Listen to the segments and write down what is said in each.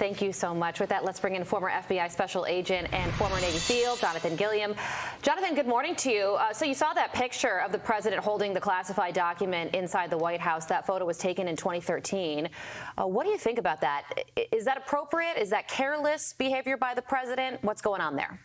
Thank you so much. With that, let's bring in former FBI Special Agent and former Navy SEAL, Jonathan Gilliam. Jonathan, good morning to you. So you saw that picture of the president holding the classified document inside the White House. That photo was taken in 2013. What do you think about that? Is that appropriate? Is that careless behavior by the president? What's going on there?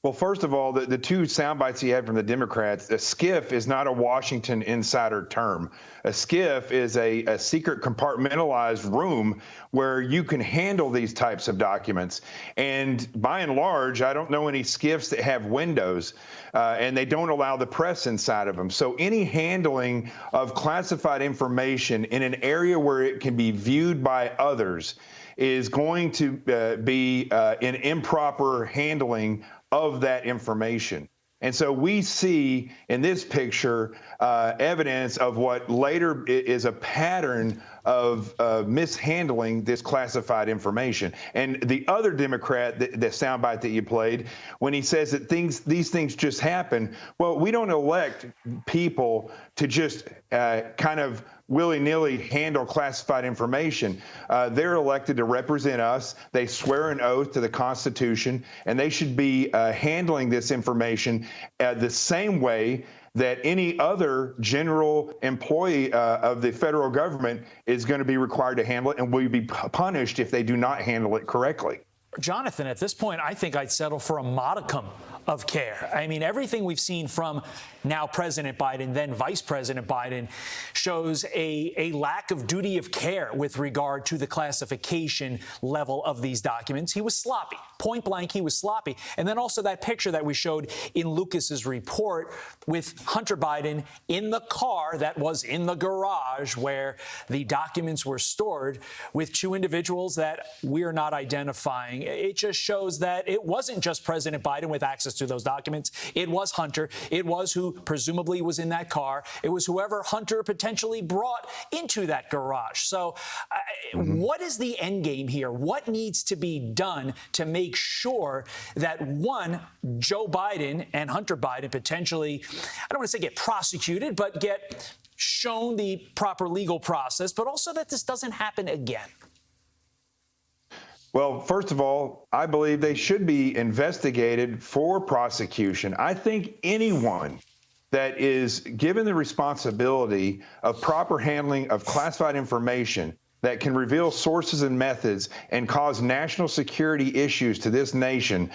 Well, first of all, the two sound bites he had from the Democrats, a SCIF is not a Washington insider term. A SCIF is a secret compartmentalized room where you can handle these types of documents. And by and large, I don't know any SCIFs that have windows, and they don't allow the press inside of them. So any handling of classified information in an area where it can be viewed by others is going to be an improper handling of that information. And so we see in this picture evidence of what later is a pattern of mishandling this classified information. And the other Democrat, the soundbite that you played, when he says that these things just happen, well, we don't elect people to just kind of willy-nilly handle classified information. They're elected to represent us. They swear an oath to the Constitution, and they should be handling this information the same way that any other general employee of the federal government is going to be required to handle it and will be punished if they do not handle it correctly. Jonathan, at this point, I think I'd settle for a modicum of care. I mean, everything we've seen from now President Biden, then Vice President Biden, shows a lack of duty of care with regard to the classification level of these documents. He was sloppy. Point blank, he was sloppy. And then also that picture that we showed in Lucas's report with Hunter Biden in the car that was in the garage where the documents were stored with two individuals that we're not identifying. It just shows that it wasn't just President Biden with access to those documents. It was Hunter. It was who presumably was in that car. It was whoever Hunter potentially brought into that garage. So what is the end game here? What needs to be done to make sure that, one, Joe Biden and Hunter Biden potentially, I don't want to say get prosecuted, but get shown the proper legal process, but also that this doesn't happen again? Well, first of all, I believe they should be investigated for prosecution. I think anyone that is given the responsibility of proper handling of classified information that can reveal sources and methods and cause national security issues to this nation,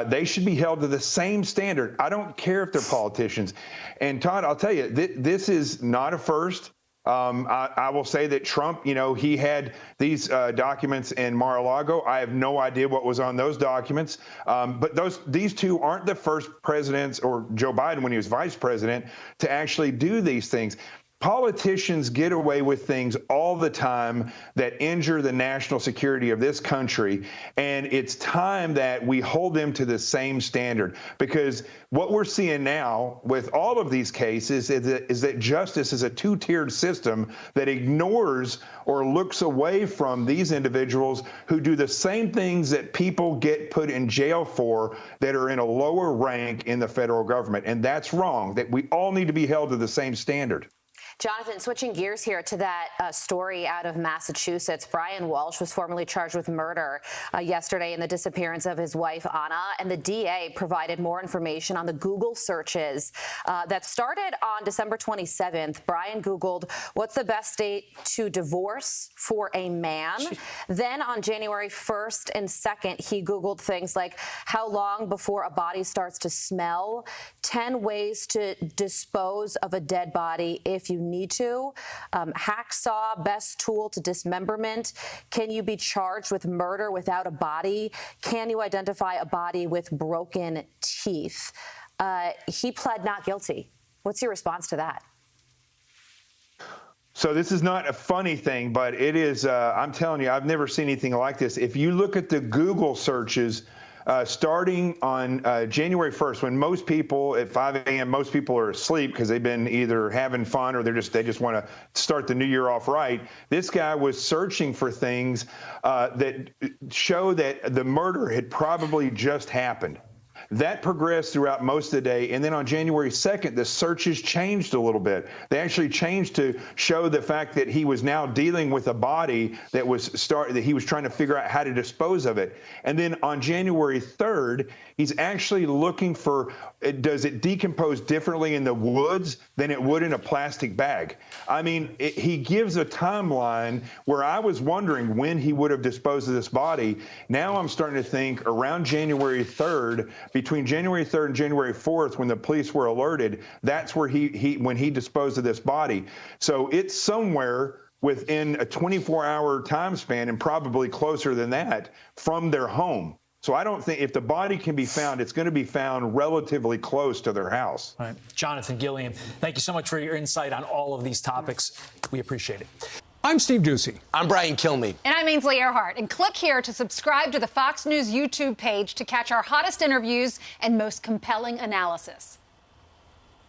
they should be held to the same standard. I don't care if they're politicians. And Todd, I'll tell you, this is not a first. I will say that Trump, he had these documents in Mar-a-Lago. I have no idea what was on those documents. But these two aren't the first presidents, or Joe Biden when he was vice president, to actually do these things. Politicians get away with things all the time that injure the national security of this country, and it's time that we hold them to the same standard, because what we're seeing now with all of these cases is that justice is a two-tiered system that ignores or looks away from these individuals who do the same things that people get put in jail for that are in a lower rank in the federal government, and that's wrong. That we all need to be held to the same standard. Jonathan, switching gears here to that story out of Massachusetts. Brian Walsh was formally charged with murder yesterday in the disappearance of his wife, Ana, and the DA provided more information on the Google searches that started on December 27th. Brian Googled, what's the best date to divorce for a man? Then on January 1st and 2nd, he Googled things like how long before a body starts to smell, 10 ways to dispose of a dead body if you need to, hacksaw, best tool to dismemberment, can you be charged with murder without a body, can you identify a body with broken teeth? He pled not guilty. What's your response to that? So this is not a funny thing, but it is, I'm telling you, I've never seen anything like this. If you look at the Google searches, starting on January 1st, when most people at 5 a.m., most people are asleep because they've been either having fun or they just want to start the new year off right. This guy was searching for things that show that the murder had probably just happened. That progressed throughout most of the day. And then on January 2nd, the searches changed a little bit. They actually changed to show the fact that he was now dealing with a body that he was trying to figure out how to dispose of it. And then on January 3rd, he's actually looking for, does it decompose differently in the woods than it would in a plastic bag? I mean, he gives a timeline where I was wondering when he would have disposed of this body. Now I'm starting to think around January 3rd, between January 3rd and January 4th, when the police were alerted, that's where when he disposed of this body. So it's somewhere within a 24-hour time span, and probably closer than that, from their home. So I don't think if the body can be found, it's going to be found relatively close to their house. All right. Jonathan Gilliam, thank you so much for your insight on all of these topics. We appreciate it. I'm Steve Ducey. I'm Brian Kilmeade. And I'm Ainsley Earhart. And click here to subscribe to the Fox News YouTube page to catch our hottest interviews and most compelling analysis.